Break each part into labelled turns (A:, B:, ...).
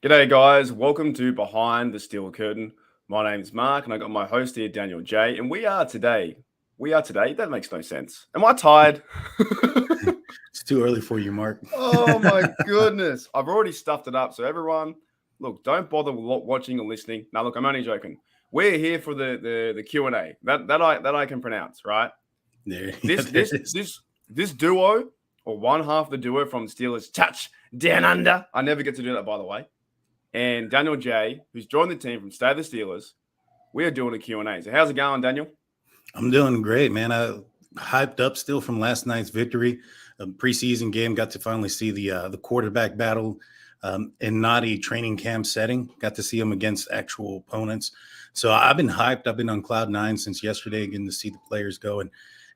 A: G'day, guys. Welcome to Behind the Steel Curtain. My name's Mark, and I got my host here, Daniel J. And we are today. That makes no sense. Am I tired?
B: It's too early for you, Mark.
A: Oh my goodness! I've already stuffed it up. So everyone, look, don't bother watching or listening. Now, look, I'm only joking. We're here for the Q&A that I can pronounce, right? This duo, or one half the duo from Steelers Touch Down Under. I never get to do that, by the way. And Daniel J, who's joined the team from Stay the Steelers. We are doing a Q&A. So how's it going, Daniel?
B: I'm doing great, man. I hyped up still from last night's victory. A preseason game, got to finally see the quarterback battle in not a training camp setting. Got to see them against actual opponents. So I've been hyped. I've been on cloud nine since yesterday, getting to see the players go,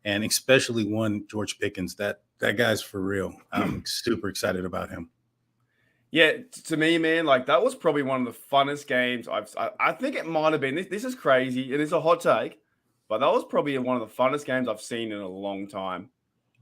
B: and especially one George Pickens. That guy's for real. I'm super excited about him.
A: Yeah, to me, man, like that was probably one of the funnest games I think it might have been. This is crazy. It is a hot take, but that was probably one of the funnest games I've seen in a long time.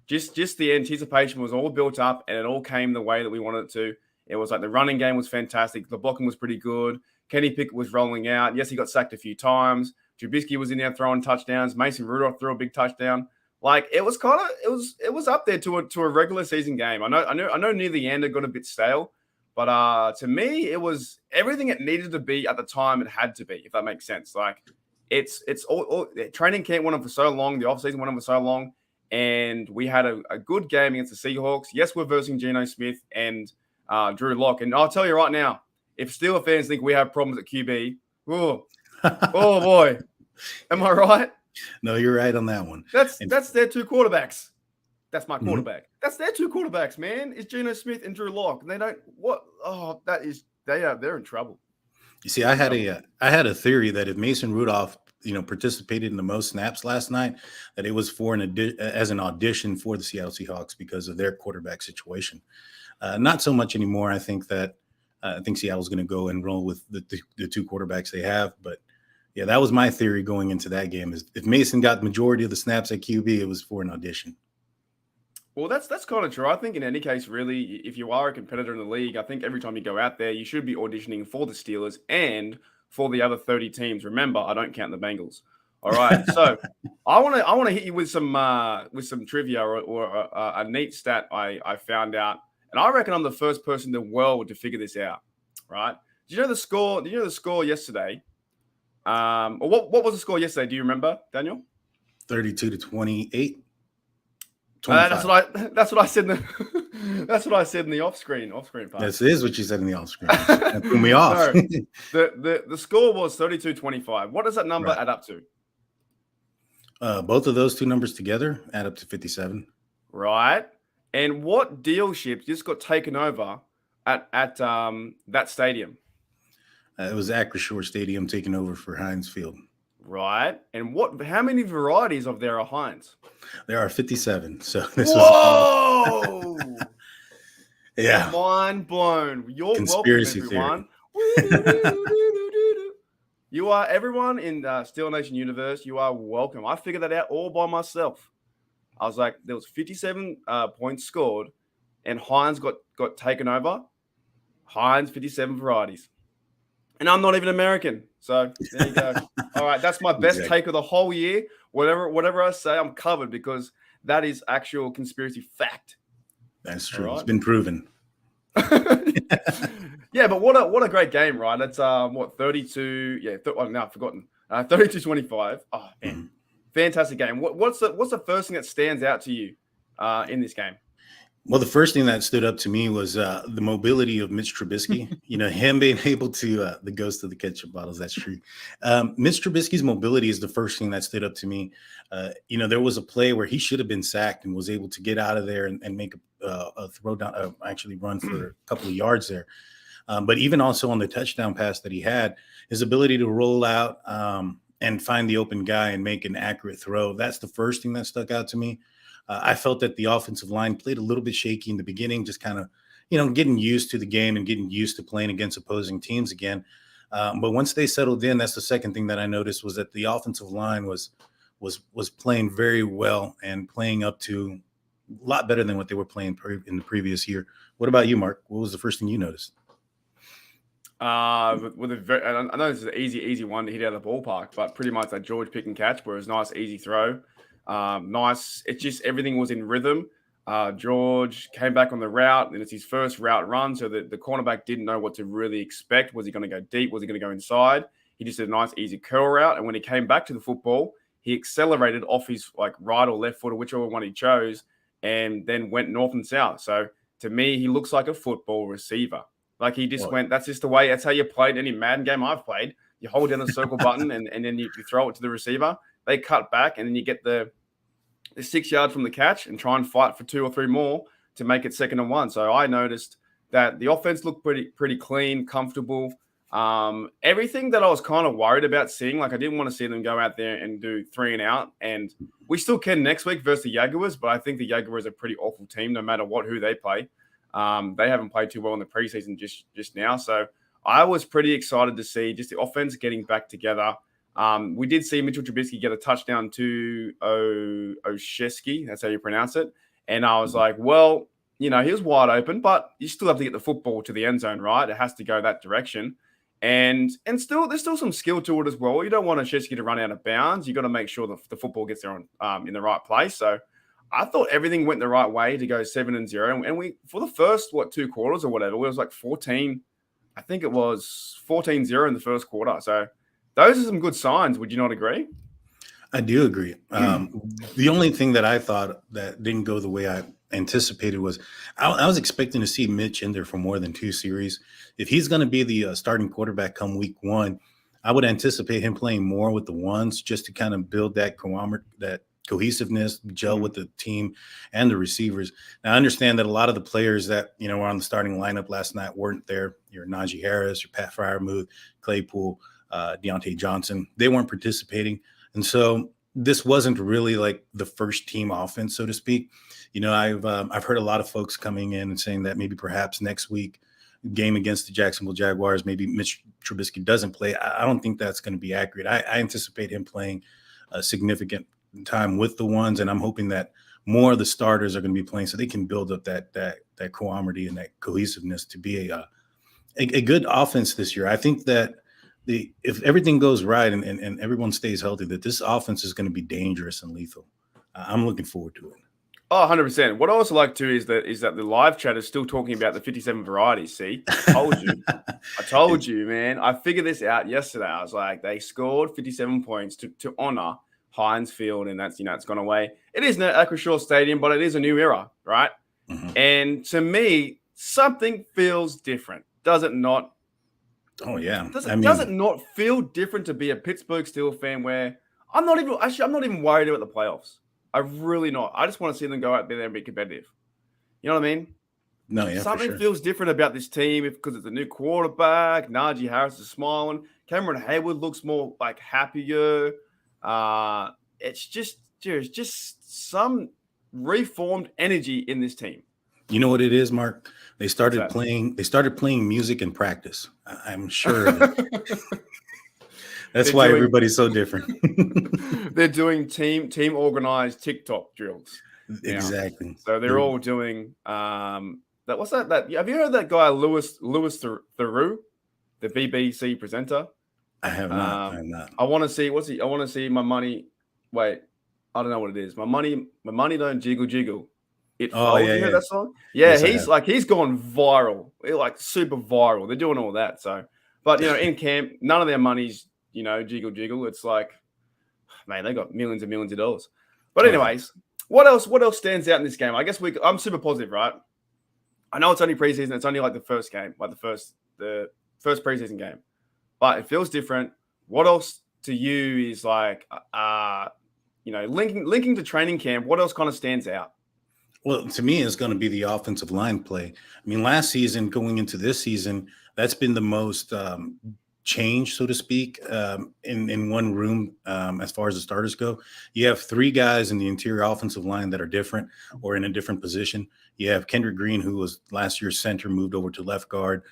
A: Just the anticipation was all built up, and it all came the way that we wanted it to. It was like the running game was fantastic. The blocking was pretty good. Kenny Pickett was rolling out. Yes, he got sacked a few times. Trubisky was in there throwing touchdowns. Mason Rudolph threw a big touchdown. Like it was up there to a regular season game. I know near the end it got a bit stale. But to me, it was everything it needed to be at the time it had to be, if that makes sense. Like it's all training camp went on for so long, the offseason went on for so long, and we had a good game against the Seahawks. Yes, we're versing Geno Smith and Drew Lock. And I'll tell you right now, if Steelers fans think we have problems at QB, oh boy. Am I right?
B: No, you're right on that one.
A: That's their two quarterbacks. That's my quarterback. Mm-hmm. That's their two quarterbacks, man. It's Geno Smith and Drew Lock. And they don't they're in trouble.
B: You see, I had a theory that if Mason Rudolph, participated in the most snaps last night, that it was for as an audition for the Seattle Seahawks because of their quarterback situation. Not so much anymore. I think Seattle's going to go and roll with the two quarterbacks they have. But yeah, that was my theory going into that game. Is if Mason got the majority of the snaps at QB, it was for an audition.
A: Well, that's kind of true. I think in any case, really, if you are a competitor in the league, I think every time you go out there, you should be auditioning for the Steelers and for the other 30 teams. Remember, I don't count the Bengals. All right, so I want to hit you with some trivia or a neat stat I found out, and I reckon I'm the first person in the world to figure this out. Right? Did you know the score? Did you know the score yesterday? Or what was the score yesterday? Do you remember, Daniel?
B: 32-28.
A: That's what I said. That's what I said in the off-screen part.
B: This is what you said in the off-screen. That threw me off.
A: No, the score was 32-25. What does that number add up to?
B: Both of those two numbers together add up to 57.
A: Right. And what dealership just got taken over at that stadium?
B: It was Acrisure Stadium taken over for Heinz Field.
A: Right. And how many varieties of there are Heinz?
B: There are 57. So this
A: Whoa!
B: Yeah.
A: Mind blown. You're
B: conspiracy
A: welcome, everyone. You are everyone in Steel Nation universe. You are welcome. I figured that out all by myself. I was like, there was 57 points scored, and Heinz got taken over. Heinz 57 varieties. And I'm not even American. So there you go. All right. That's my best take of the whole year. Whatever I say, I'm covered because that is actual conspiracy fact.
B: That's true. Right? It's been proven.
A: Yeah, but what a great game, right? That's 32. Yeah. I've forgotten. 32-25. Oh, man. Fantastic game. What's the first thing that stands out to you in this game?
B: Well, the first thing that stood up to me was the mobility of Mitch Trubisky. Him being able to the ghost of the ketchup bottles. That's true. Mitch Trubisky's mobility is the first thing that stood up to me. There was a play where he should have been sacked and was able to get out of there and make a throw down, actually run for a couple of yards there. But even also on the touchdown pass that he had, his ability to roll out and find the open guy and make an accurate throw. That's the first thing that stuck out to me. I felt that the offensive line played a little bit shaky in the beginning, just kind of, getting used to the game and getting used to playing against opposing teams again. But once they settled in, that's the second thing that I noticed was that the offensive line was playing very well and playing up to a lot better than what they were playing in the previous year. What about you, Mark? What was the first thing you noticed?
A: With a very, I know this is an easy one to hit out of the ballpark, but pretty much that George pick and catch where it was nice, easy throw. Nice. It's just everything was in rhythm. George came back on the route, and it's his first route run, so the cornerback didn't know what to really expect. Was he going to go deep? Was he going to go inside? He just did a nice, easy curl route, and when he came back to the football, he accelerated off his like right or left foot or whichever one he chose, and then went north and south. So to me, he looks like a football receiver. Like he just went, that's just the way, that's how you played any Madden game I've played. You hold down the circle button and then you throw it to the receiver. They cut back and then you get the 6 yards from the catch and try and fight for 2 or 3 more to make it 2nd and 1. So I noticed that the offense looked pretty clean, comfortable. Everything that I was kind of worried about seeing, like I didn't want to see them go out there and do 3 and out. And we still can next week versus the Jaguars, but I think the Jaguars are a pretty awful team no matter who they play. They haven't played too well in the preseason just now. So I was pretty excited to see just the offense getting back together. We did see Mitchell Trubisky get a touchdown to Oshesky. That's how you pronounce it. And I was like, well, he was wide open, but you still have to get the football to the end zone, right? It has to go that direction. And still, there's still some skill to it as well. You don't want Oshesky to run out of bounds. You got to make sure the football gets there in the right place. So I thought everything went the right way to go 7-0. And we, for the first, 2 quarters or whatever, it was like 14. I think it was 14-0 in the first quarter. So those are some good signs. Would you not agree?
B: I do agree. The only thing that I thought that didn't go the way I anticipated was I was expecting to see Mitch in there for more than 2 series. If he's going to be the starting quarterback come week 1, I would anticipate him playing more with the ones just to kind of build that cohesiveness, gel with the team and the receivers. Now, I understand that a lot of the players that, were on the starting lineup last night weren't there. Your Najee Harris, your Pat Freiermuth, Claypool, Deontay Johnson, they weren't participating. And so this wasn't really like the first team offense, so to speak. I've heard a lot of folks coming in and saying that maybe perhaps next week game against the Jacksonville Jaguars, maybe Mitch Trubisky doesn't play. I don't think that's going to be accurate. I anticipate him playing a significant time with the ones, and I'm hoping that more of the starters are going to be playing so they can build up that cohomity and that cohesiveness to be a good offense this year. I think that if everything goes right and everyone stays healthy, that this offense is going to be dangerous and lethal. I'm looking forward to it.
A: Oh, 100%. What I also like too is that the live chat is still talking about the 57 varieties. See, I told you, man. I figured this out yesterday. I was like, they scored 57 points to honor Heinz Field, and that's it's gone away. It is no Acrisure Stadium, but it is a new era, right? Mm-hmm. And to me, something feels different. Does it not?
B: Oh yeah.
A: Does it not feel different to be a Pittsburgh Steelers fan where I'm not even worried about the playoffs. I'm really not. I just want to see them go out there and be competitive. You know what I mean?
B: No, yeah.
A: Something feels different about this team because it's a new quarterback. Najee Harris is smiling. Cameron Hayward looks more like happier. It's just there's just some reformed energy in this team.
B: You know what it is, Mark? They started playing music in practice. I'm sure. That's why everybody's so different.
A: They're doing team organized TikTok drills.
B: Exactly.
A: So they're all doing what's that? Have you heard that guy Louis Theroux, the BBC presenter?
B: I have not. I have not.
A: I want to see I want to see my money. Wait, I don't know what it is. My money don't jiggle jiggle. It falls. You heard that song? Yeah, yes, he's gone viral. Like super viral. They're doing all that. So, but in camp, none of their money's jiggle. It's like, man, they got millions and millions of dollars. But anyways, what else stands out in this game? I guess I'm super positive, right? I know it's only preseason. It's only like the first game, like the first preseason game, but it feels different. What else to you is like, linking to training camp? What else kind of stands out?
B: Well, to me, it's going to be the offensive line play. I mean, last season going into this season, that's been the most change, so to speak, in one room as far as the starters go. You have 3 guys in the interior offensive line that are different or in a different position. You have Kendrick Green, who was last year's center, moved over to left guard.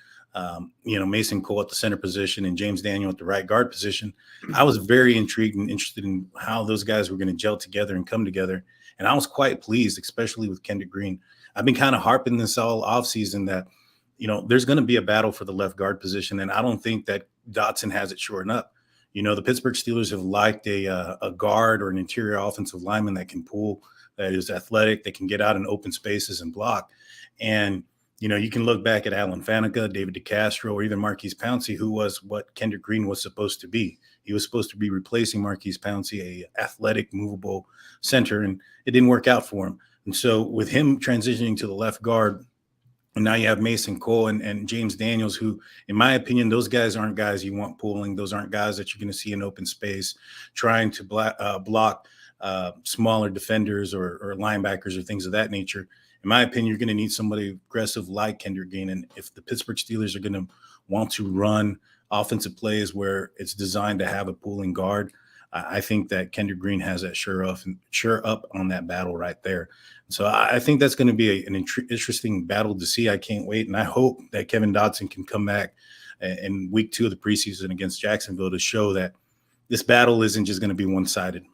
B: Mason Cole at the center position and James Daniel at the right guard position. I was very intrigued and interested in how those guys were going to gel together and come together. And I was quite pleased, especially with Kendrick Green. I've been kind of harping this all offseason that, there's going to be a battle for the left guard position, and I don't think that Dotson has it shortened up. The Pittsburgh Steelers have liked a guard or an interior offensive lineman that can pull, that is athletic, that can get out in open spaces and block. And you can look back at Alan Faneca, David DeCastro, or even Marquise Pouncey, who was what Kendrick Green was supposed to be. He was supposed to be replacing Marquise Pouncey, a athletic, movable center, and it didn't work out for him. And so with him transitioning to the left guard, and now you have Mason Cole and James Daniels, who, in my opinion, those guys aren't guys you want pulling. Those aren't guys that you're going to see in open space trying to block smaller defenders or linebackers or things of that nature. In my opinion, you're going to need somebody aggressive like Kendrick Green. And if the Pittsburgh Steelers are going to want to run offensive plays where it's designed to have a pulling guard, I think that Kendrick Green has that sure up on that battle right there. So I think that's going to be an interesting battle to see. I can't wait. And I hope that Kevin Dotson can come back in week 2 of the preseason against Jacksonville to show that this battle isn't just going to be one-sided.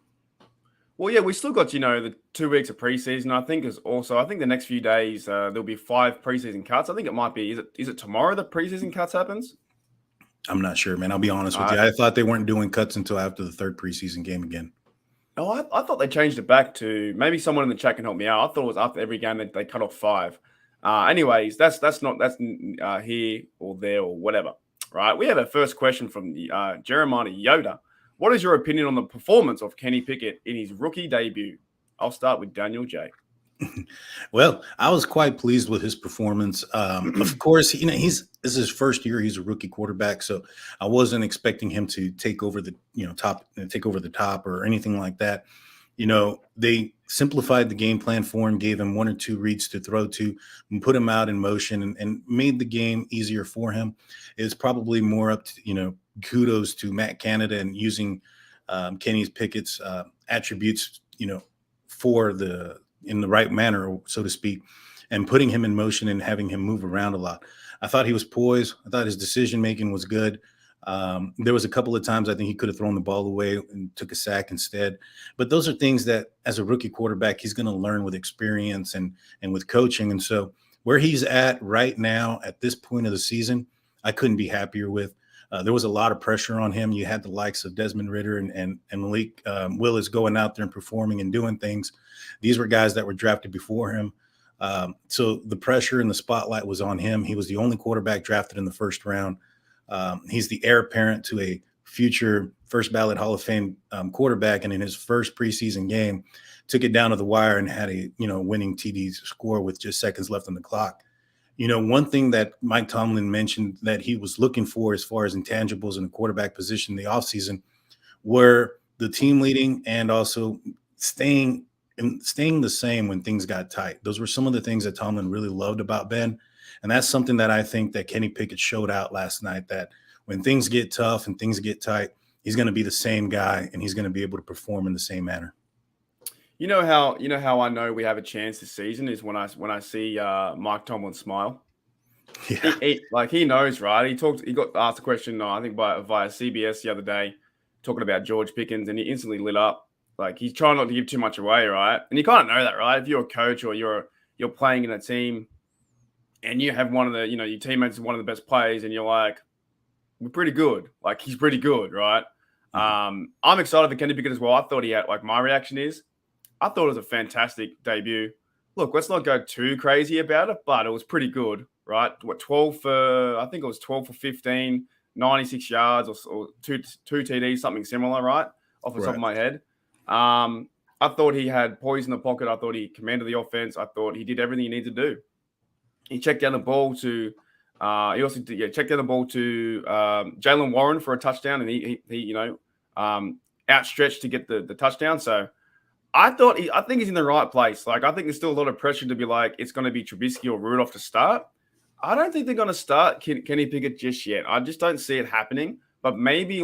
A: Well, yeah, we still got, the 2 weeks of preseason. I think the next few days, there'll be 5 preseason cuts. I think it might be, is it tomorrow the preseason cuts happens?
B: I'm not sure, man. I'll be honest with you. I thought they weren't doing cuts until after the 3rd preseason game again.
A: Oh, I thought they changed it back to, maybe someone in the chat can help me out. I thought it was after every game that they cut off 5. Anyways, that's here or there or whatever, right? We have our first question from Jeremiah Yoda. What is your opinion on the performance of Kenny Pickett in his rookie debut? I'll start with Daniel J.
B: Well, I was quite pleased with his performance. Of course, this is his first year. He's a rookie quarterback, so I wasn't expecting him to take over the top or anything like that. They simplified the game plan for him, gave him 1 or 2 reads to throw to, and put him out in motion, and made the game easier for him. It's probably more up to kudos to Matt Canada and using Kenny Pickett's attributes, in the right manner, so to speak, and putting him in motion and having him move around a lot. I thought he was poised. I thought his decision-making was good. There was a couple of times I think he could have thrown the ball away and took a sack instead. But those are things that, as a rookie quarterback, he's going to learn with experience and with coaching. And so where he's at right now at this point of the season, I couldn't be happier with. There was a lot of pressure on him. You had the likes of Desmond Ridder and Malik Willis going out there and performing and doing things. These were guys that were drafted before him. So the pressure and the spotlight was on him. He was the only quarterback drafted in the 1st round. He's the heir apparent to a future first ballot Hall of Fame quarterback. And in his first preseason game, took it down to the wire and had a winning TD score with just seconds left on the clock. One thing that Mike Tomlin mentioned that he was looking for as far as intangibles in the quarterback position in the offseason were the team leading and also staying the same when things got tight. Those were some of the things that Tomlin really loved about Ben. And that's something that I think that Kenny Pickett showed out last night, that when things get tough and things get tight, he's going to be the same guy and he's going to be able to perform in the same manner.
A: You know how I know we have a chance this season is when I see Mike Tomlin smile. Yeah. He knows, right? He got asked a question, I think via CBS the other day, talking about George Pickens, and he instantly lit up. Like, he's trying not to give too much away, right? And you kind of know that, right? If you're a coach or you're playing in a team and you have one of the, your teammates is one of the best players, and you're like, we're pretty good. Like, he's pretty good, right? I'm excited for Kenny Pickett as well. I thought he had, my reaction is, I thought it was a fantastic debut. Look, let's not go too crazy about it, but it was pretty good, right? 12 for 15, 96 yards or two TDs, something similar, right? Off the top of my head. I thought he had poise in the pocket. I thought he commanded the offense. I thought he did everything he needed to do. He checked down the ball to Jalen Warren for a touchdown, and he outstretched to get the touchdown. So I think he's in the right place. I think there's still a lot of pressure to be like, it's going to be Trubisky or Rudolph to start. I don't think they're going to start Kenny Pickett just yet. I just don't see it happening. But maybe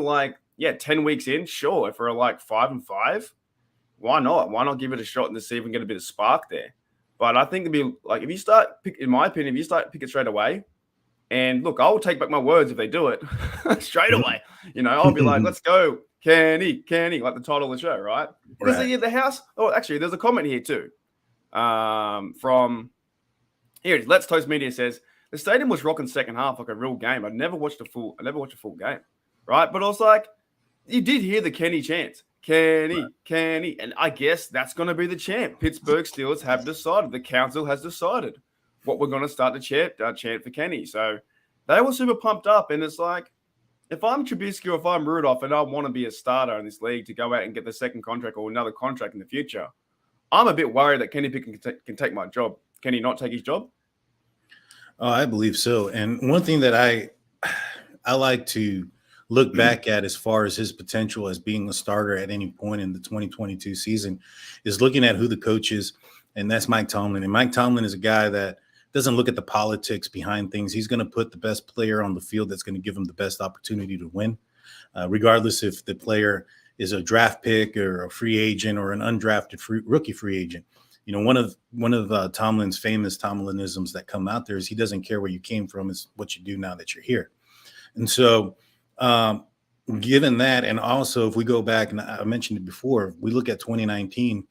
A: 10 weeks in, sure. If we're 5-5, why not? Why not give it a shot and see if we can get a bit of spark there? But I think it'd be if you start, in my opinion, if you start Pickett straight away, and look, I will take back my words if they do it straight away. I'll be like, let's go. Kenny, like the title of the show, right? Because the house. Oh, actually, there's a comment here too. From here it is. Let's Toast Media says the stadium was rocking second half like a real game. I never watched a full game, right? But I was like, you did hear the Kenny chants. Kenny, Kenny. And I guess that's going to be the chant. Pittsburgh Steelers have decided. The council has decided what we're going to start to chant for Kenny. So they were super pumped up. And it's like, if I'm Trubisky or if I'm Rudolph and I want to be a starter in this league to go out and get the second contract or another contract in the future, I'm a bit worried that Kenny Pickett can take my job. Can he not take his job?
B: Oh, I believe so. And one thing that I like to look back at as far as his potential as being a starter at any point in the 2022 season is looking at who the coach is, and that's Mike Tomlin. And Mike Tomlin is a guy that doesn't look at the politics behind things. He's going to put the best player on the field that's going to give him the best opportunity to win, regardless if the player is a draft pick or a free agent or an undrafted rookie free agent. You know, one of Tomlin's famous Tomlinisms that come out there is he doesn't care where you came from, it's what you do now that you're here. And so given that, and also if we go back, and I mentioned it before, we look at 2019,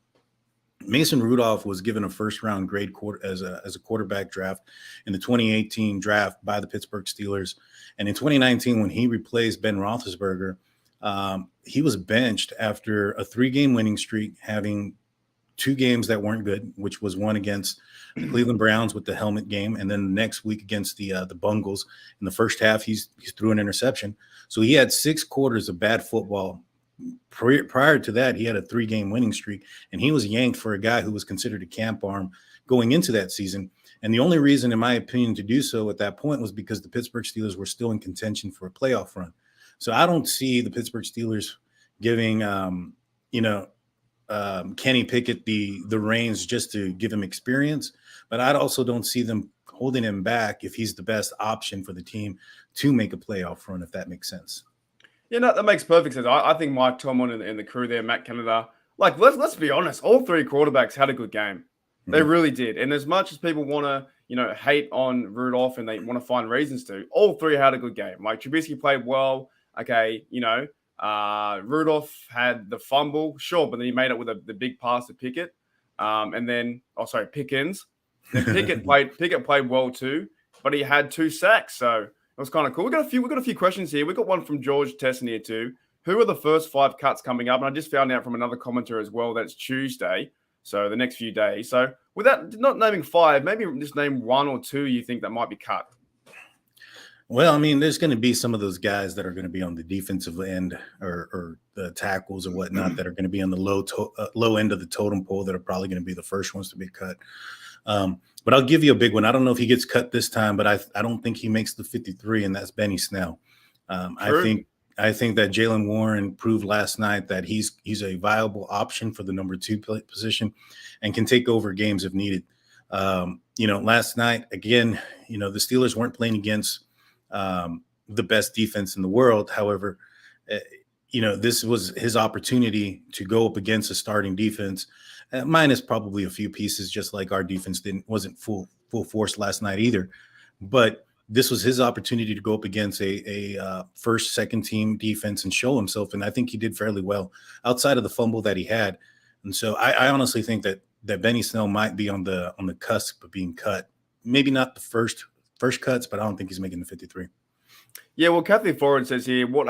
B: Mason Rudolph was given a first-round grade as a quarterback draft in the 2018 draft by the Pittsburgh Steelers. And in 2019, when he replaced Ben Roethlisberger, he was benched after a 3-game winning streak, having 2 games that weren't good, which was one against the Cleveland Browns with the helmet game, and then the next week against the Bungles. In the first half, he threw an interception. So he had 6 quarters of bad football. Prior to that, he had a 3-game winning streak, and he was yanked for a guy who was considered a camp arm going into that season. And the only reason, in my opinion, to do so at that point was because the Pittsburgh Steelers were still in contention for a playoff run. So I don't see the Pittsburgh Steelers giving, Kenny Pickett the reins just to give him experience, but I also don't see them holding him back if he's the best option for the team to make a playoff run, if that makes sense.
A: Yeah, no, that makes perfect sense. I think Mike Tomlin and the crew there, Matt Canada, like let's be honest, all 3 quarterbacks had a good game. They really did. And as much as people want to, hate on Rudolph and they want to find reasons to, all 3 had a good game. Like Trubisky played well. Okay, Rudolph had the fumble, sure, but then he made it with the big pass to Pickett. Pickens. Then Pickett played well too, but he had 2 sacks. So it was kind of cool. We got a few questions here. We got one from George Tesson here too. Who are the first 5 cuts coming up? And I just found out from another commenter as well that it's Tuesday, so the next few days. So without not naming 5, maybe just name 1 or 2 you think that might be cut.
B: Well, I mean, there's going to be some of those guys that are going to be on the defensive end or the tackles or whatnot that are going to be on the low end of the totem pole that are probably going to be the first ones to be cut. But I'll give you a big one. I don't know if he gets cut this time, but I don't think he makes the 53, and that's Benny Snell. I think that Jaylen Warren proved last night that he's a viable option for the number 2 position and can take over games if needed. Last night, again, the Steelers weren't playing against the best defense in the world. However, this was his opportunity to go up against a starting defense, minus probably a few pieces, just like our defense wasn't full force last night either. But this was his opportunity to go up against a first, second team defense and show himself. And I think he did fairly well outside of the fumble that he had. And so I honestly think that Benny Snell might be on the cusp of being cut. Maybe not the first cuts, but I don't think he's making the 53.
A: Yeah, well, Kathy Forward says here, what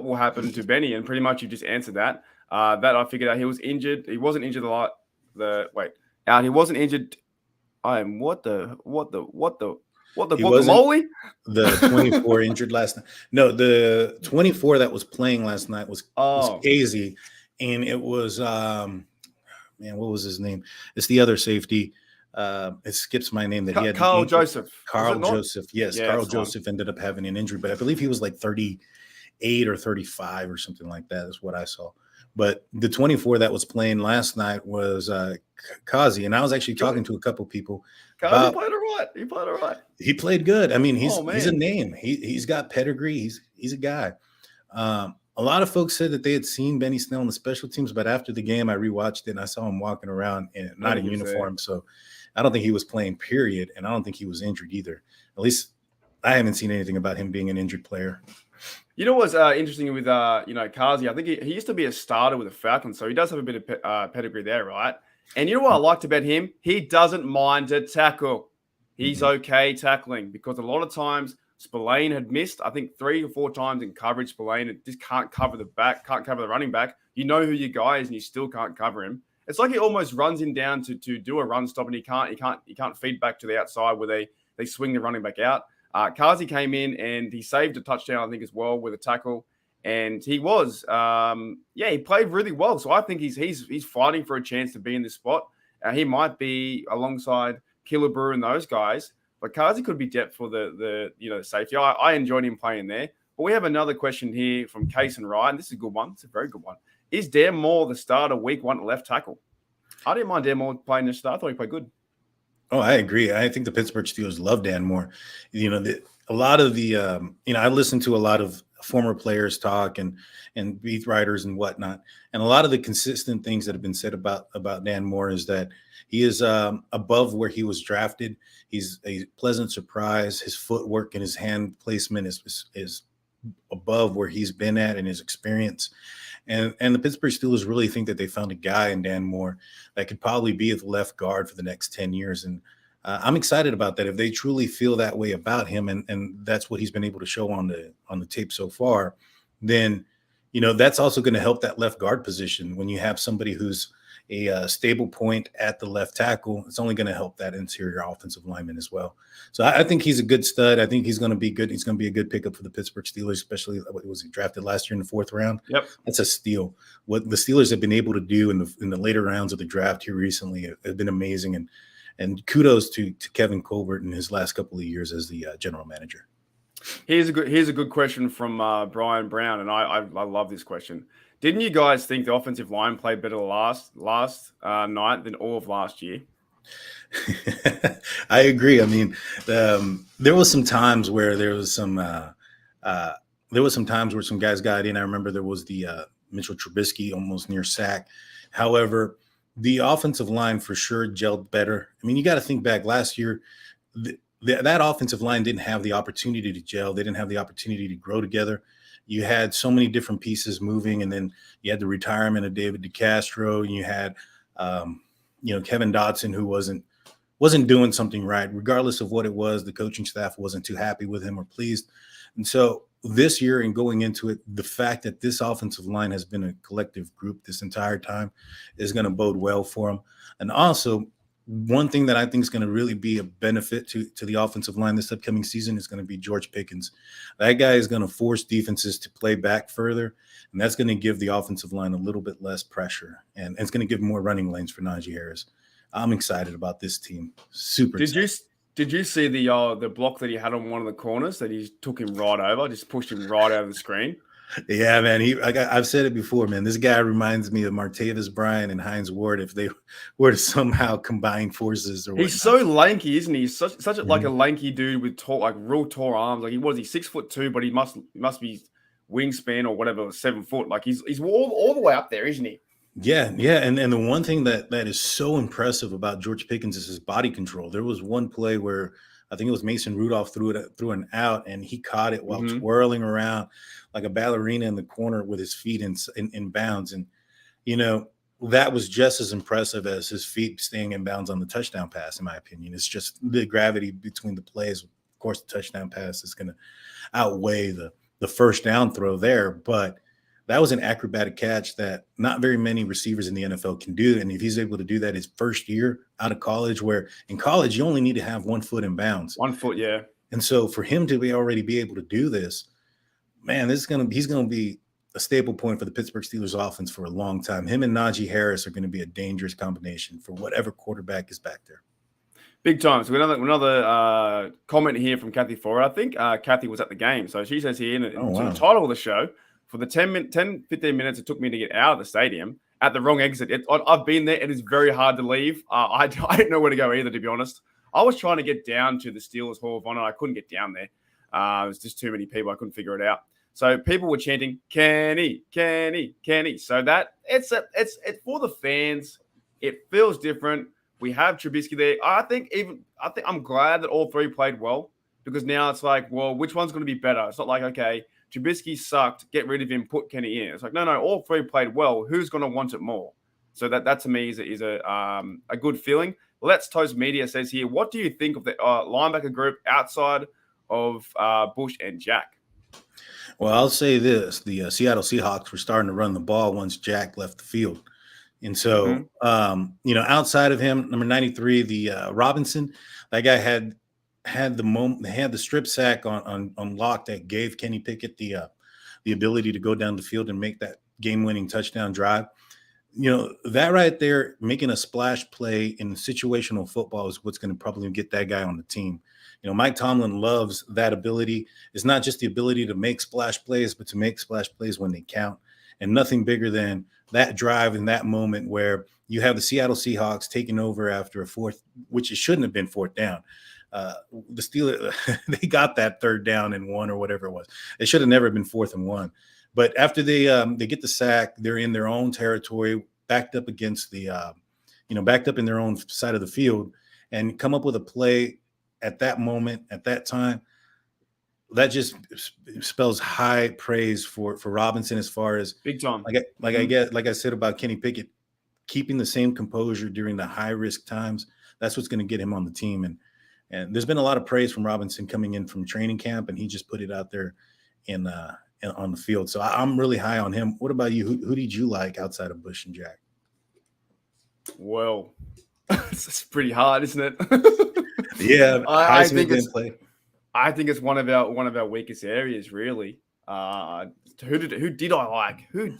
A: will happen to Benny? And pretty much you just answered that. That I figured out. He was injured. He wasn't injured a lot. He wasn't injured. What the guacamole?
B: The 24 injured last night. No, the 24 that was playing last night was Casey, and it was what was his name? It's the other safety. It skips my name that he had.
A: Carl Joseph.
B: Carl Joseph. Yes, yeah, Carl Joseph ended up having an injury, but I believe he was like 38 or 35 or something like that is what I saw. But the 24 that was playing last night was Kazi, and I was actually talking to a couple people.
A: Kazi played all right.
B: He played good. I mean, he's a name. He's got pedigree. He's a guy. A lot of folks said that they had seen Benny Snell on the special teams, but after the game, I rewatched it and I saw him walking around not in uniform. So I don't think he was playing, period. And I don't think he was injured either. At least I haven't seen anything about him being an injured player.
A: You know what's interesting with, Kazi? I think he used to be a starter with the Falcons, so he does have a bit of pedigree there, right? And you know what I liked about him? He doesn't mind to tackle. He's okay tackling because a lot of times Spillane had missed, I think 3 or 4 times in coverage. Spillane just can't cover the back, can't cover the running back. You know who your guy is and you still can't cover him. It's like he almost runs him down to do a run stop and he can't feed back to the outside where they swing the running back out. Kazi came in and he saved a touchdown, I think, as well with a tackle. And he was, he played really well. So I think he's fighting for a chance to be in this spot. He might be alongside Killebrew and those guys, but Kazi could be depth for the safety. I enjoyed him playing there. But we have another question here from Case and Ryan. This is a good one. It's a very good one. Is Dan Moore the starter week 1 at left tackle? I didn't mind Dan Moore playing the start. I thought he played good.
B: Oh, I agree. I think the Pittsburgh Steelers love Dan Moore. A lot of the, I listen to a lot of former players talk and beat writers and whatnot. And a lot of the consistent things that have been said about Dan Moore is that he is above where he was drafted. He's a pleasant surprise. His footwork and his hand placement is above where he's been at in his experience. And the Pittsburgh Steelers really think that they found a guy in Dan Moore that could probably be at the left guard for the next 10 years. And I'm excited about that. If they truly feel that way about him, and that's what he's been able to show on the tape so far, then, that's also going to help that left guard position. When you have somebody who's a stable point at the left tackle, it's only going to help that interior offensive lineman as well. So I think he's a good stud. I think he's going to be good. He's going to be a good pickup for the Pittsburgh Steelers, especially what was he drafted last year in the 4th round.
A: Yep.
B: That's a steal. What the Steelers have been able to do in the later rounds of the draft here recently have been amazing. And kudos to Kevin Colbert in his last couple of years as the general manager.
A: Here's a good question from Brian Brown, and I love this question. Didn't you guys think the offensive line played better last night than all of last year?
B: I agree. I mean, there was some times where some times where some guys got in. I remember there was the Mitchell Trubisky almost near sack. However, the offensive line for sure gelled better. I mean, you got to think back last year. That offensive line didn't have the opportunity to gel. They didn't have the opportunity to grow together. You had so many different pieces moving, and then you had the retirement of David DeCastro, and you had, Kevin Dotson, who wasn't doing something right. Regardless of what it was, the coaching staff wasn't too happy with him or pleased. And so this year and going into it, the fact that this offensive line has been a collective group this entire time is going to bode well for them. And also, one thing that I think is going to really be a benefit to the offensive line this upcoming season is going to be George Pickens. That guy is going to force defenses to play back further, and that's going to give the offensive line a little bit less pressure, and it's going to give more running lanes for Najee Harris. I'm excited about this team. Super excited.
A: Did you see the block that he had on one of the corners that he took him right over, just pushed him right out of the screen?
B: Yeah, man. I've said it before, man. This guy reminds me of Martavis Bryant and Hines Ward if they were to somehow combine forces. Or
A: he's so lanky, isn't he? He's such like a lanky dude with tall, like real tall arms. Like he 6'2", but he must be wingspan or whatever, 7 foot. Like he's all the way up there, isn't he?
B: Yeah. And the one thing that is so impressive about George Pickens is his body control. There was one play where I think it was Mason Rudolph threw an out, and he caught it while twirling around like a ballerina in the corner with his feet in bounds. And, that was just as impressive as his feet staying in bounds on the touchdown pass, in my opinion. It's just the gravity between the plays. Of course, the touchdown pass is going to outweigh the first down throw there. But that was an acrobatic catch that not very many receivers in the NFL can do. And if he's able to do that his first year out of college, where in college you only need to have 1 foot in bounds.
A: 1 foot, yeah.
B: And so for him to already be able to do this, man, he's going to be a staple point for the Pittsburgh Steelers offense for a long time. Him and Najee Harris are going to be a dangerous combination for whatever quarterback is back there.
A: Big time. So another comment here from Kathy Ford. I think Kathy was at the game. So she says here the title of the show, for the 10, 15 minutes it took me to get out of the stadium at the wrong exit. I've been there. It is very hard to leave. I didn't know where to go either, to be honest. I was trying to get down to the Steelers Hall of Honor. I couldn't get down there. There's just too many people. I couldn't figure it out. So people were chanting, Kenny, Kenny, Kenny. So that it's for the fans. It feels different. We have Trubisky there. I think I'm glad that all three played well, because now it's like, well, which one's going to be better? It's not like, okay, Trubisky sucked, get rid of him, put Kenny in. It's like, no, all three played well. Who's going to want it more? So that to me is a good feeling. Let's Toast Media says here, what do you think of the linebacker group outside of Bush and Jack?
B: Well, I'll say this: the Seattle Seahawks were starting to run the ball once Jack left the field, and so outside of him, number 93, the Robinson, that guy had the strip sack on lock that gave Kenny Pickett the ability to go down the field and make that game-winning touchdown drive. That right there, making a splash play in situational football is what's going to probably get that guy on the team. Mike Tomlin loves that ability. It's not just the ability to make splash plays, but to make splash plays when they count. And nothing bigger than that drive in that moment where you have the Seattle Seahawks taking over after a fourth, which it shouldn't have been fourth down. The Steelers, they got that third down and 1 or whatever it was. It should have never been 4th and 1. But after they get the sack, they're in their own territory, backed up against backed up in their own side of the field, and come up with a play at that moment, at that time. That just spells high praise for Robinson as far as
A: big time.
B: Like I said about Kenny Pickett, keeping the same composure during the high risk times. That's what's going to get him on the team. And there's been a lot of praise from Robinson coming in from training camp, and he just put it out there on the field. So I'm really high on him. What about you? Who did you like outside of Bush and Jack?
A: Well, it's pretty hard, isn't it?
B: Yeah,
A: I think it's one of our weakest areas, really. Who did I like? What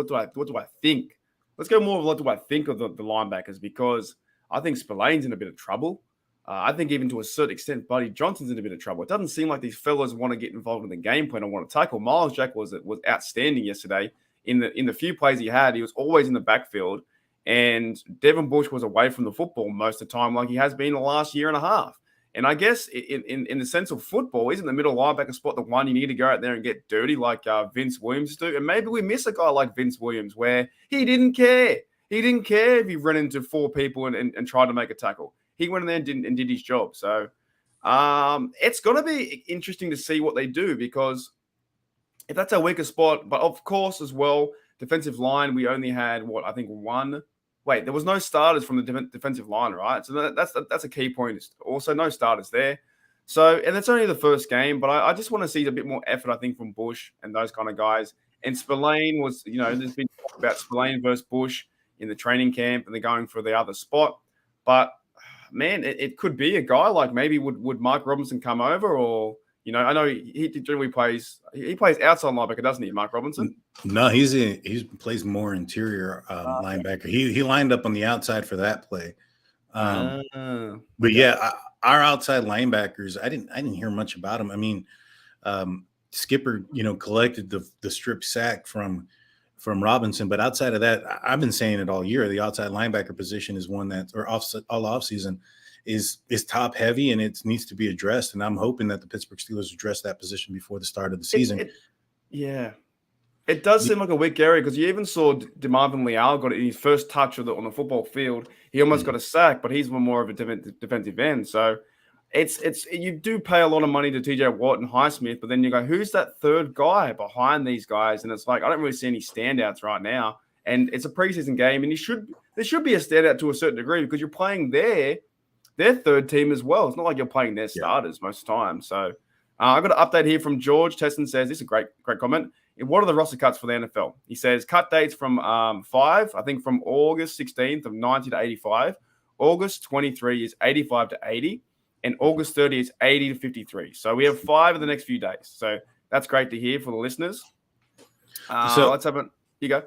A: do I think? Let's go more of what do I think of the linebackers, because I think Spillane's in a bit of trouble. I think even to a certain extent, Buddy Johnson's in a bit of trouble. It doesn't seem like these fellas want to get involved in the game plan and want to tackle. Miles Jack was outstanding yesterday. In the few plays he had, he was always in the backfield. And Devin Bush was away from the football most of the time, like he has been the last year and a half. And I guess in the sense of football, isn't the middle linebacker spot the one you need to go out there and get dirty like Vince Williams do? And maybe we miss a guy like Vince Williams where he didn't care. He didn't care if he ran into 4 people and tried to make a tackle. He went in there and did his job. So it's going to be interesting to see what they do, because if that's our weaker spot, but of course as well, defensive line, we only had one. Wait, there was no starters from the defensive line, right? So that's a key point. Also, no starters there. So, and that's only the first game, but I just want to see a bit more effort, I think, from Bush and those kind of guys. And Spillane was, there's been talk about Spillane versus Bush in the training camp, and they're going for the other spot. But man, it could be a guy like maybe would Mike Robinson come over, or I know he generally plays outside linebacker, doesn't he, Mike Robinson?
B: No, he plays more interior linebacker. He lined up on the outside for that play. But yeah, our outside linebackers, I didn't hear much about them. I mean, Skipper, collected the strip sack from Robinson, but outside of that, I've been saying it all year. The outside linebacker position is one that, or all offseason, is top heavy, and it needs to be addressed. And I'm hoping that the Pittsburgh Steelers address that position before the start of the season.
A: It does seem like a weak area, because you even saw DeMarvin Leal got it in his first touch on the football field. He almost got a sack, but he's more of a defensive end. So it's you do pay a lot of money to TJ Watt and Highsmith, but then you go, who's that third guy behind these guys? And it's like, I don't really see any standouts right now. And it's a preseason game, and there should be a standout to a certain degree, because you're playing their third team as well. It's not like you're playing their starters most of the time. So I got an update here from George. Teston says, this is a great comment. What are the roster cuts for the NFL? He says cut dates from 5, I think from August 16th of 90 to 85. August 23 is 85 to 80. And August 30 is 80 to 53. So we have 5 in the next few days. So that's great to hear for the listeners. Let's have you go.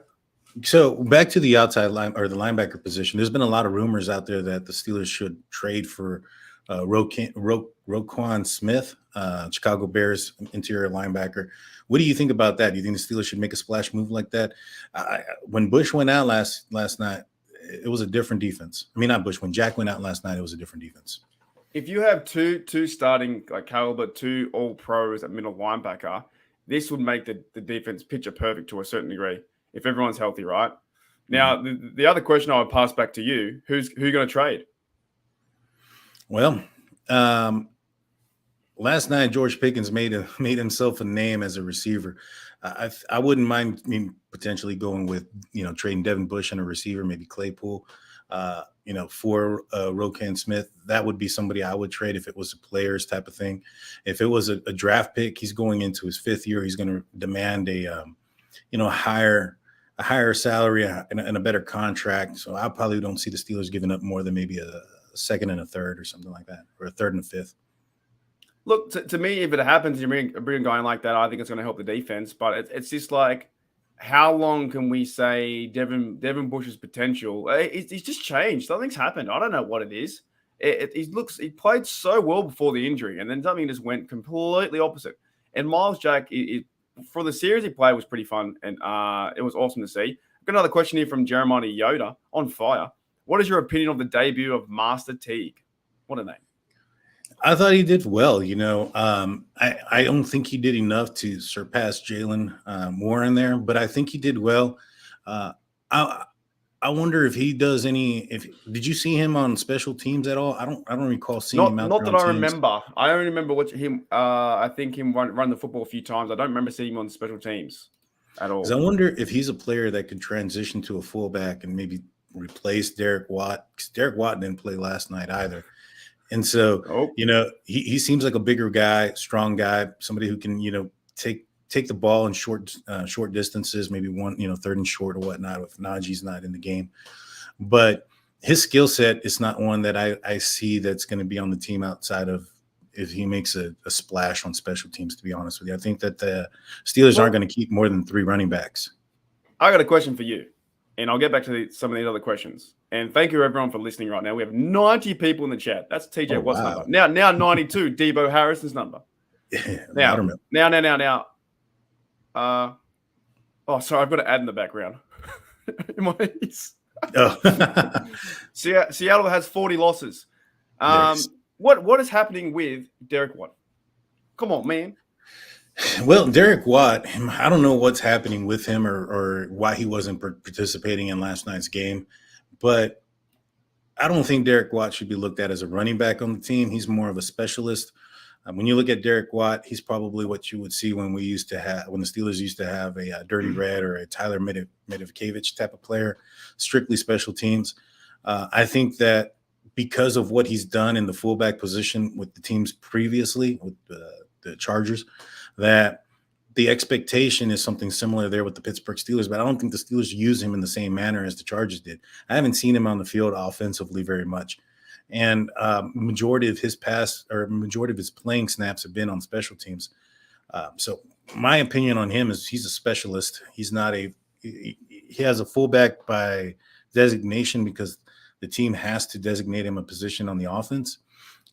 B: So back to the outside line, or the linebacker position. There's been a lot of rumors out there that the Steelers should trade for Roquan Smith, Chicago Bears interior linebacker. What do you think about that? Do you think the Steelers should make a splash move like that? When Bush went out last night, it was a different defense. I mean, not Bush. When Jack went out last night, it was a different defense.
A: If you have two starting caliber, 2 all pros at middle linebacker, this would make the defense picture perfect to a certain degree if everyone's healthy, right? Now, the other question I would pass back to you: who going to trade?
B: Well, last night George Pickens made himself a name as a receiver. I wouldn't mind potentially going with trading Devin Bush and a receiver, maybe Claypool. for Roquan Smith. That would be somebody I would trade if it was a players type of thing. If it was a draft pick, he's going into his 5th year. He's going to demand a higher salary and a better contract. So I probably don't see the Steelers giving up more than maybe a 2nd and a 3rd or something like that, or a 3rd and a 5th.
A: Look, to me, if it happens, you bring a guy like that, I think it's going to help the defense. But it's just like, how long can we say Devin Bush's potential? He's just changed. Something's happened. I don't know what it is. He played so well before the injury, and then something just went completely opposite. And Miles Jack, for the series he played, was pretty fun, and it was awesome to see. I've got another question here from Jeremiah Yoda on fire. What is your opinion of the debut of Master Teague? What a name.
B: I thought he did well. I don't think he did enough to surpass Jalen Warren there, but I think he did well. I wonder if he does any. Did you see him on special teams at all? I don't recall seeing him out
A: not
B: there
A: that
B: on
A: I
B: teams.
A: remember. I only remember watching him. I think him run the football a few times. I don't remember seeing him on special teams at all.
B: I wonder if he's a player that could transition to a fullback and maybe replace Derek Watt, because Derek Watt didn't play last night either. And so, he seems like a bigger guy, strong guy, somebody who can, take the ball in short distances, maybe one, 3rd and short or whatnot if Najee's not in the game. But his skill set is not one that I see that's going to be on the team outside of if he makes a splash on special teams, to be honest with you. I think that the Steelers aren't going to keep more than 3 running backs.
A: I got a question for you, and I'll get back to some of these other questions. And thank you, everyone, for listening right now. We have 90 people in the chat. That's TJ Watt's number. Now 92, Debo Harrison's number. Now. Sorry, I've got to add in the background. Seattle has 40 losses.
B: Yes.
A: What is happening with Derek Watt? Come on, man.
B: Well, Derek Watt, I don't know what's happening with him or why he wasn't participating in last night's game, but I don't think Derek Watt should be looked at as a running back on the team. He's more of a specialist. When you look at Derek Watt, he's probably what you would see when the Steelers used to have a Dirty Red or a Tyler Middlekavich type of player, strictly special teams. I think that because of what he's done in the fullback position with the teams previously, with the Chargers, that the expectation is something similar there with the Pittsburgh Steelers, but I don't think the Steelers use him in the same manner as the Chargers did. I haven't seen him on the field offensively very much. And majority of his playing snaps have been on special teams. So my opinion on him is he's a specialist. He's not he has a fullback by designation because the team has to designate him a position on the offense.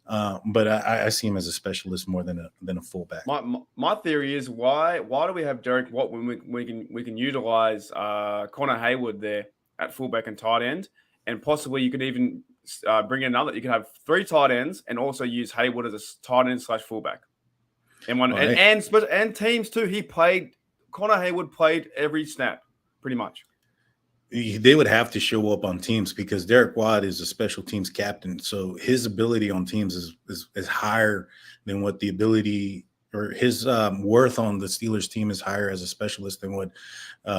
B: But I see him as a specialist more than a fullback.
A: My theory is why do we have Derek Watt when we can utilize Connor Hayward there at fullback and tight end, and possibly you could even bring in another. You could have 3 tight ends and also use Hayward as a tight end / fullback. And teams too. Connor Hayward played every snap pretty much.
B: They would have to show up on teams because Derek Watt is a special teams captain. So his ability on teams is higher than what the ability or his worth on the Steelers team is higher as a specialist than what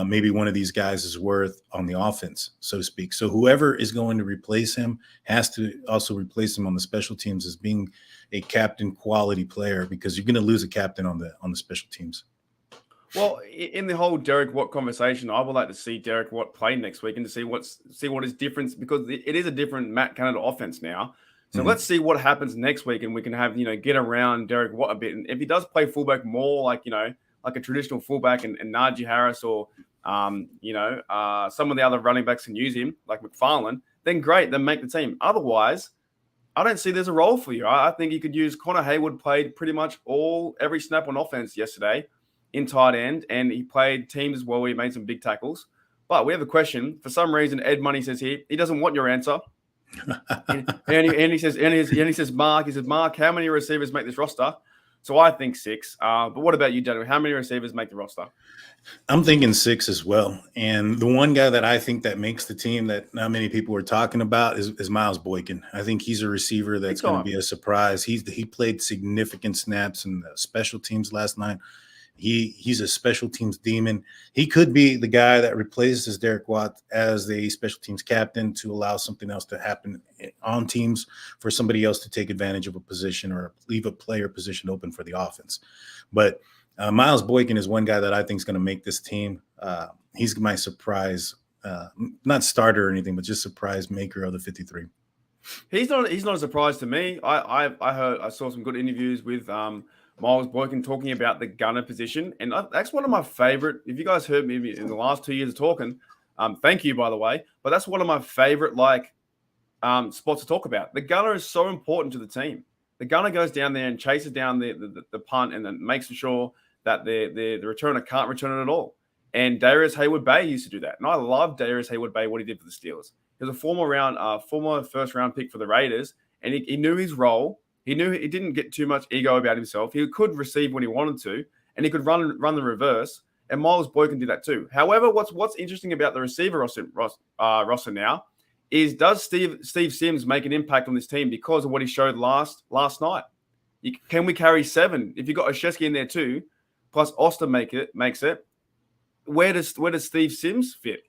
B: maybe one of these guys is worth on the offense, so to speak. So whoever is going to replace him has to also replace him on the special teams as being a captain quality player, because you're going to lose a captain on the special teams.
A: Well, in the whole Derek Watt conversation, I would like to see Derek Watt play next week and to see what his difference, because it is a different Matt Canada offense now. So let's see what happens next week, and we can have get around Derek Watt a bit. And if he does play fullback more, like a traditional fullback, and Najee Harris or some of the other running backs can use him, like McFarland, then great, then make the team. Otherwise, I don't see there's a role for you. I think you could use Connor Hayward. Played pretty much every snap on offense yesterday in tight end, and he played teams as well where he made some big tackles. But we have a question. For some reason, Ed Money says here he doesn't want your answer. and he says, Mark, how many receivers make this roster? So I think 6. But what about you, Daniel? How many receivers make the roster?
B: I'm thinking 6 as well. And the one guy that I think that makes the team that not many people are talking about is Miles Boykin. I think he's a receiver that's going to be a surprise. He played significant snaps in the special teams last night. He's a special teams demon. He could be the guy that replaces Derek Watt as the special teams captain to allow something else to happen on teams for somebody else to take advantage of a position or leave a player position open for the offense. But Miles Boykin is one guy that I think is going to make this team. He's my surprise, not starter or anything, but just surprise maker of the 53.
A: He's not a surprise to me. I saw some good interviews with Miles Boykin talking about the gunner position, and that's one of my favorite. If you guys heard me in the last 2 years of talking, thank you by the way. But that's one of my favorite spots to talk about. The gunner is so important to the team. The gunner goes down there and chases down the punt and then makes sure that the returner can't return it at all. And Darius Hayward-Bay used to do that, and I love Darius Hayward-Bay what he did for the Steelers. He was a former first round pick for the Raiders, and he knew his role. He knew he didn't get too much ego about himself. He could receive when he wanted to, and he could run the reverse. And Miles Boykin did that too. However, what's interesting about the receiver roster now is does Steve Sims make an impact on this team because of what he showed last night? Can we carry 7? If you got Oshesky in there too, plus Austin makes it. Where does Steve Sims fit?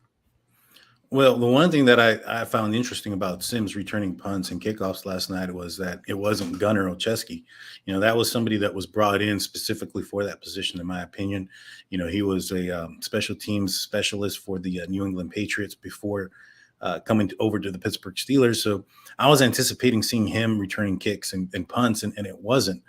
B: Well, the one thing that I found interesting about Sims returning punts and kickoffs last night was that it wasn't Gunnar Olszewski. That was somebody that was brought in specifically for that position, in my opinion. He was a special teams specialist for the New England Patriots before coming over to the Pittsburgh Steelers. So I was anticipating seeing him returning kicks and punts, and it wasn't.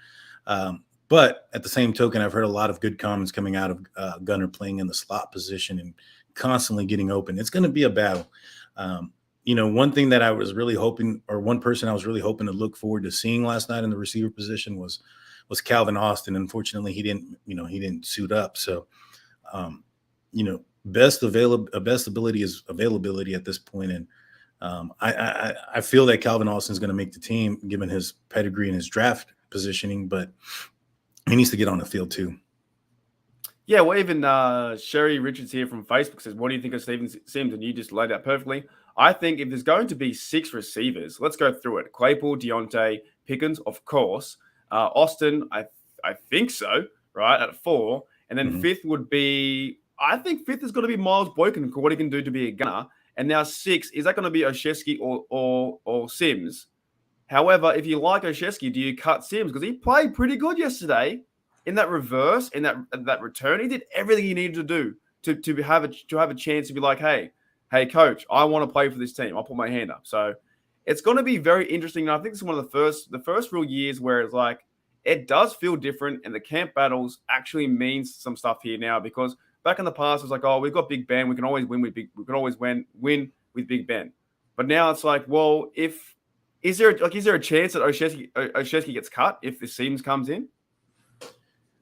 B: But at the same token, I've heard a lot of good comments coming out of Gunnar playing in the slot position and constantly getting open. It's going to be a battle. One thing that I was really hoping, or one person I was really hoping to look forward to seeing last night in the receiver position was Calvin Austin. Unfortunately, he didn't suit up. So, best ability is availability at this point. And I feel that Calvin Austin is going to make the team given his pedigree and his draft positioning, but he needs to get on the field too.
A: Yeah, well, even Sherry Richards here from Facebook says, what do you think of Steven Sims? And you just laid out perfectly. I think if there's going to be 6 receivers, let's go through it. Claypool, Deontay, Pickens, of course. Austin, I think so, right, at 4. And then 5th would be, I think 5th is going to be Miles Boykin for what he can do to be a gunner. And now 6, is that going to be Oshesky or Sims? However, if you like Oshesky, do you cut Sims? Because he played pretty good yesterday. In that reverse, in that return, he did everything he needed to do to have a chance to be like, hey, coach, I want to play for this team. I'll put my hand up. So it's going to be very interesting. And I think this is one of the first real years where it's like it does feel different, and the camp battles actually means some stuff here now. Because back in the past, it was like, oh, we've got Big Ben, we can always win with win with Big Ben. But now it's like, well, is there a chance that Oshesky gets cut if the Sims comes in?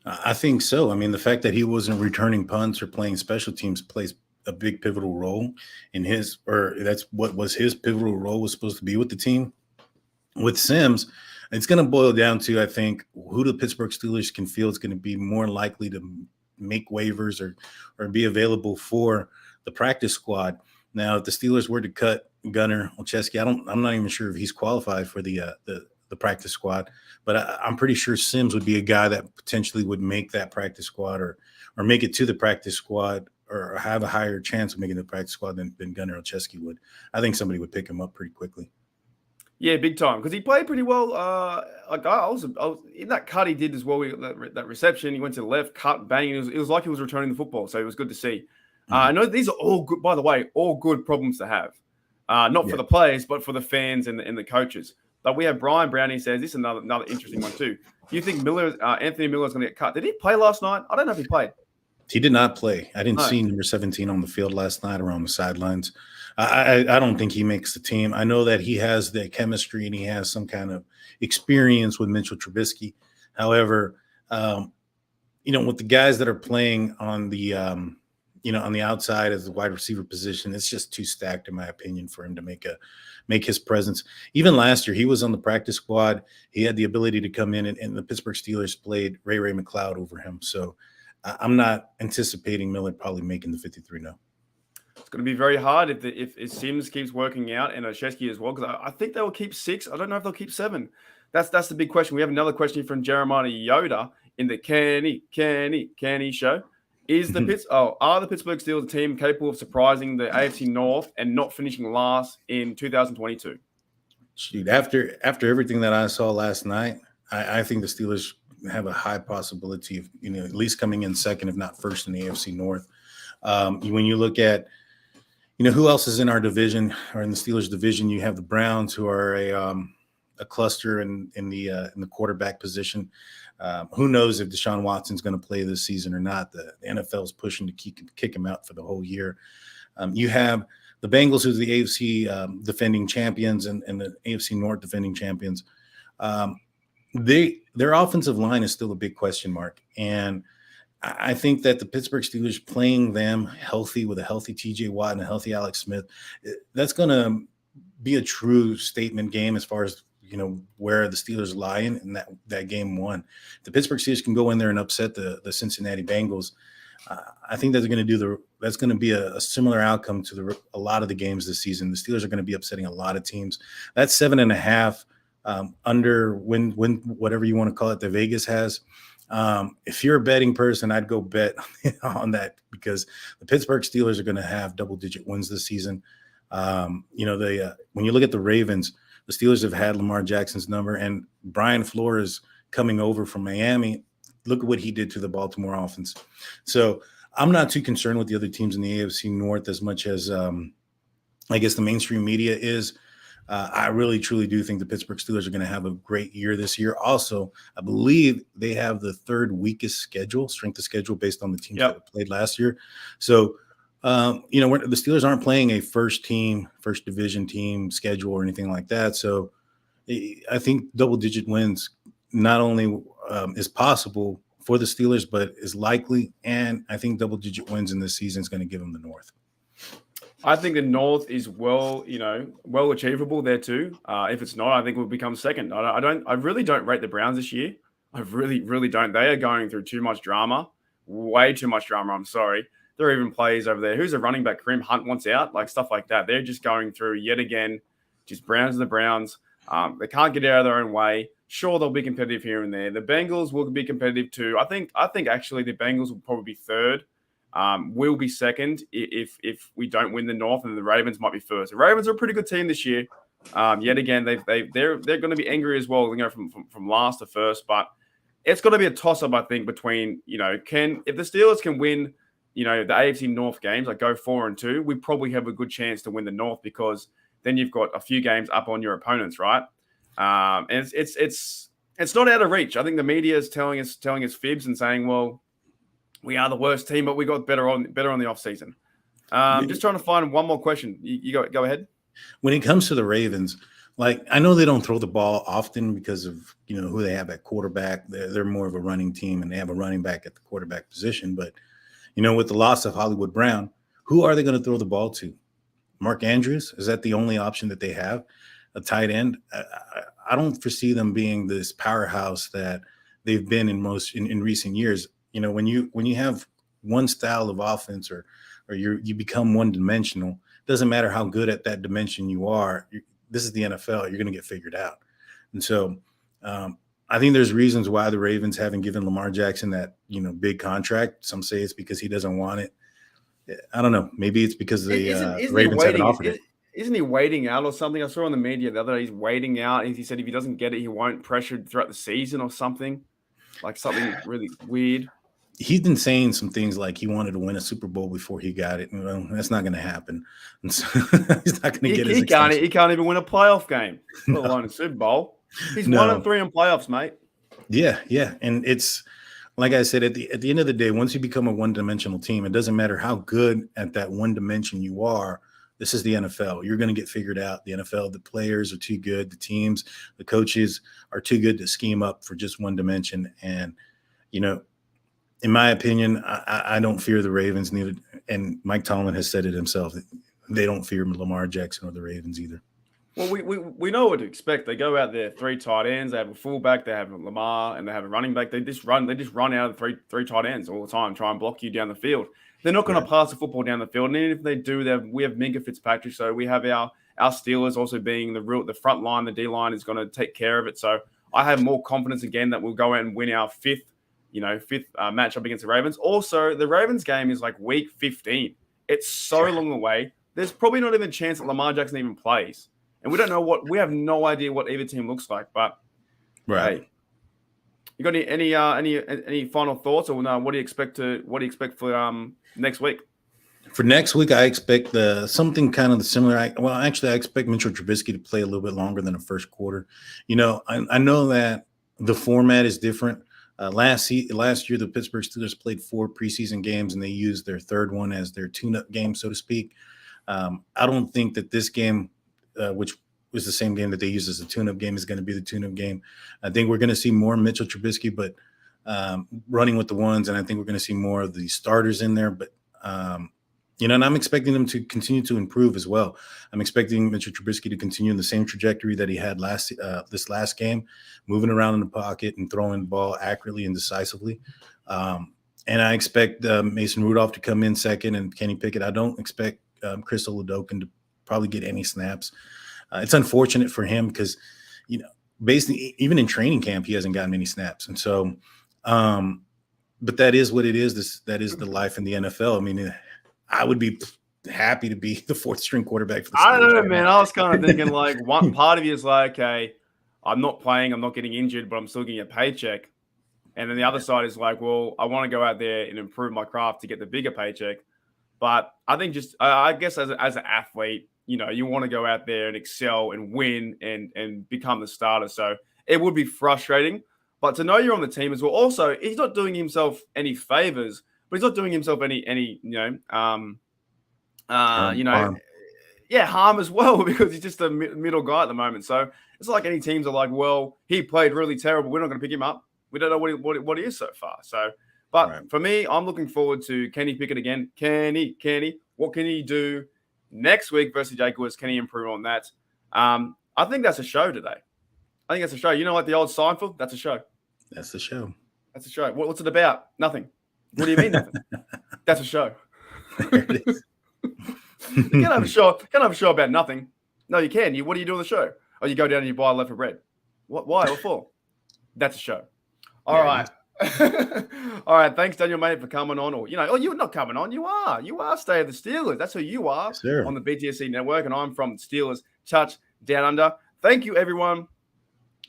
B: I think so. I mean, the fact that he wasn't returning punts or playing special teams plays a big pivotal role in that's what was his pivotal role was supposed to be with the team. With Sims, it's going to boil down to, I think, who the Pittsburgh Steelers can feel is going to be more likely to make waivers or be available for the practice squad. Now, if the Steelers were to cut Gunnar Olszewski, I'm not even sure if he's qualified for the practice squad, but I'm pretty sure Sims would be a guy that potentially would make that practice squad or make it to the practice squad or have a higher chance of making the practice squad than Gunnar Olszewski would. I think somebody would pick him up pretty quickly.
A: Yeah, big time, because he played pretty well. I was in that cut he did as well. That reception, he went to the left, cut, bang. It was like he was returning the football, so it was good to see. I know these are all good, by the way, all good problems to have. Not for the players, but for the fans and the coaches. But we have Brian Brownie says this is another interesting one too. Do you think Anthony Miller is going to get cut? Did he play last night? I don't know if he played.
B: He did not play. I didn't see number 17 on the field last night or on the sidelines. I don't think he makes the team. I know that he has the chemistry and he has some kind of experience with Mitchell Trubisky. However, with the guys that are playing on the on the outside as the wide receiver position, it's just too stacked, in my opinion, for him to make his presence. Even last year, he was on the practice squad. He had the ability to come in, and the Pittsburgh Steelers played Ray McLeod over him. So I'm not anticipating Miller probably making the 53 now.
A: It's going to be very hard if Sims keeps working out and Oshesky as well, because I think they will keep 6. I don't know if they'll keep 7. That's the big question. We have another question from Jeremiah Yoda. in the Kenny show. Are the Pittsburgh Steelers a team capable of surprising the AFC North and not finishing last in 2022?
B: Shoot, after everything that I saw last night, I think the Steelers have a high possibility of, at least coming in second, if not first, in the AFC North. When you look at, who else is in our division or in the Steelers division, you have the Browns, who are a cluster in the quarterback position. Who knows if Deshaun Watson's going to play this season or not? The NFL is pushing to kick him out for the whole year. You have the Bengals, who's the AFC defending champions, and the AFC North defending champions. Their offensive line is still a big question mark. And I think that the Pittsburgh Steelers playing them healthy with a healthy TJ Watt and a healthy Alex Smith, that's going to be a true statement game as far as, where the Steelers lie in that game one. The Pittsburgh Steelers can go in there and upset the Cincinnati Bengals. I think that's going to be a similar outcome to a lot of the games this season. The Steelers are going to be upsetting a lot of teams. That's 7.5 under when whatever you want to call it, the Vegas has. If you're a betting person, I'd go bet on that, because the Pittsburgh Steelers are going to have double-digit wins this season. When you look at the Ravens, the Steelers have had Lamar Jackson's number, and Brian Flores coming over from Miami. Look at what he did to the Baltimore offense. So I'm not too concerned with the other teams in the AFC North as much as I guess the mainstream media is. I really, truly do think the Pittsburgh Steelers are going to have a great year this year. Also, I believe they have the third weakest strength of schedule based on the teams that played last year. So, the Steelers aren't playing a first division team schedule or anything like that. So I think double-digit wins not only is possible for the Steelers, but is likely. And I think double-digit wins in this season is going to give them the North.
A: I think the North is well achievable there too. If it's not, I think we'll become second. I really don't rate the Browns this year. I really, really don't. They are going through too much drama, way too much drama. I'm sorry. There are even players over there. Who's the running back? Kareem Hunt wants out, like stuff like that. They're just going through yet again, just Browns are the Browns. They can't get out of their own way. Sure, they'll be competitive here and there. The Bengals will be competitive too. I think actually the Bengals will probably be third. We'll be second if we don't win the North, and the Ravens might be first. The Ravens are a pretty good team this year. Yet again, they're going to be angry as well. From last to first, but it's got to be a toss up. I think between if the Steelers can win, the AFC North games, like go 4-2, we probably have a good chance to win the North, because then you've got a few games up on your opponents, right? And it's not out of reach. I think the media is telling us fibs and saying, well, we are the worst team, but we got better on the offseason. Just trying to find one more question. You go ahead.
B: When it comes to the Ravens, I know they don't throw the ball often because of who they have at quarterback. They're more of a running team, and they have a running back at the quarterback position. But with the loss of Hollywood Brown, who are they going to throw the ball to? Mark Andrews? Is that the only option that they have? A tight end? I don't foresee them being this powerhouse that they've been in recent years. When you have one style of offense or you become one dimensional, it doesn't matter how good at that dimension you are. This is the NFL. You're going to get figured out. And so I think there's reasons why the Ravens haven't given Lamar Jackson that, big contract. Some say it's because he doesn't want it. I don't know. Maybe it's because the Ravens haven't offered it.
A: Isn't he waiting out or something? I saw on the media the other day he's waiting out. He said if he doesn't get it, he won't pressure throughout the season or something. Like something really weird.
B: He's been saying some things like he wanted to win a Super Bowl before he got it. Well, that's not going to happen. And so he's not going to get his extension.
A: He can't even win a playoff game, let alone a Super Bowl. He's 1-3 in playoffs, mate.
B: Yeah. And it's like I said, at the end of the day, once you become a one-dimensional team, it doesn't matter how good at that one dimension you are. This is the NFL. You're going to get figured out. The NFL, the players are too good. The teams, the coaches are too good to scheme up for just one dimension. And, in my opinion, I don't fear the Ravens neither. And Mike Tomlin has said it himself. They don't fear Lamar Jackson or the Ravens either.
A: Well, we know what to expect. They go out there, 3 tight ends. They have a fullback. They have Lamar, and they have a running back. They just run out of three tight ends all the time, try and block you down the field. They're not going to pass the football down the field. And even if they do, we have Minka Fitzpatrick. So we have our Steelers also being the front line. The D line is going to take care of it. So I have more confidence again that we'll go out and win our 5th fifth matchup against the Ravens. Also, the Ravens game is like week 15. It's so long away. There's probably not even a chance that Lamar Jackson even plays. And we have no idea what either team looks like. But hey, you got any final thoughts, or no? What do you expect for next week?
B: For next week, I expect something kind of similar. I expect Mitchell Trubisky to play a little bit longer than the first quarter. I know that the format is different. Last year, the Pittsburgh Steelers played 4 preseason games, and they used their third one as their tune-up game, so to speak. I don't think that this game, which was the same game that they used as a tune-up game, is going to be the tune-up game. I think we're going to see more Mitchell Trubisky, but running with the ones, and I think we're going to see more of the starters in there. But and I'm expecting them to continue to improve as well. I'm expecting Mitchell Trubisky to continue in the same trajectory that he had this last game, moving around in the pocket and throwing the ball accurately and decisively. And I expect Mason Rudolph to come in second and Kenny Pickett. I don't expect Chris Oladokun to probably get any snaps. It's unfortunate for him because, basically, even in training camp, he hasn't gotten many snaps. And so, but that is what it is. That is the life in the NFL. I mean, I would be happy to be the 4th string quarterback for the Steelers.
A: I don't know, man. I was kind of thinking like one part of you is like, okay, I'm not playing, I'm not getting injured, but I'm still getting a paycheck. And then the other side is like, well, I want to go out there and improve my craft to get the bigger paycheck. But I think I guess as an athlete, you want to go out there and excel and win and become the starter. So it would be frustrating. But to know you're on the team as well. Also, he's not doing himself any favors, but he's not doing himself any harm as well, because he's just a middle guy at the moment. So it's like any teams are like, well, he played really terrible. We're not going to pick him up. We don't know what he is so far. So, but for me, I'm looking forward to Kenny Pickett again. Kenny, what can he do next week versus Jaguars? Can he improve on that? I think that's a show today. I think that's a show. You know, like the old Seinfeld, that's a show.
B: That's the show.
A: That's a show. What's it about? Nothing. What do you mean nothing? That's a show.
B: There it is.
A: You can't have a show about nothing. No, you can. What do you do on the show? Oh, you go down and you buy a loaf of bread. What? Why? What for? That's a show. All right. All right. Thanks, Daniel, mate, for coming on. Or you're not coming on. You are. You are Stay of the Steelers. That's who you are on the BTSC network. And I'm from Steelers Touch Down Under. Thank you, everyone,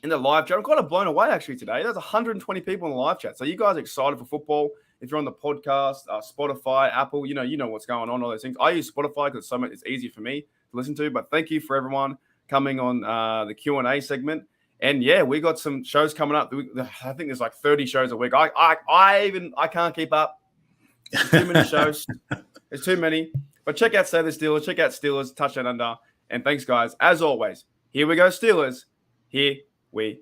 A: in the live chat. I'm kind of blown away actually today. There's 120 people in the live chat. So you guys are excited for football. If you're on the podcast, Spotify, Apple, you know what's going on, all those things. I use Spotify because it's easier for me to listen to. But thank you for everyone coming on the Q&A segment. And yeah, we got some shows coming up. I think there's like 30 shows a week. I can't keep up. There's too many shows. There's too many. But check out Stay the Steelers. Check out Steelers Touchdown Under. And thanks, guys. As always, here we go, Steelers. Here we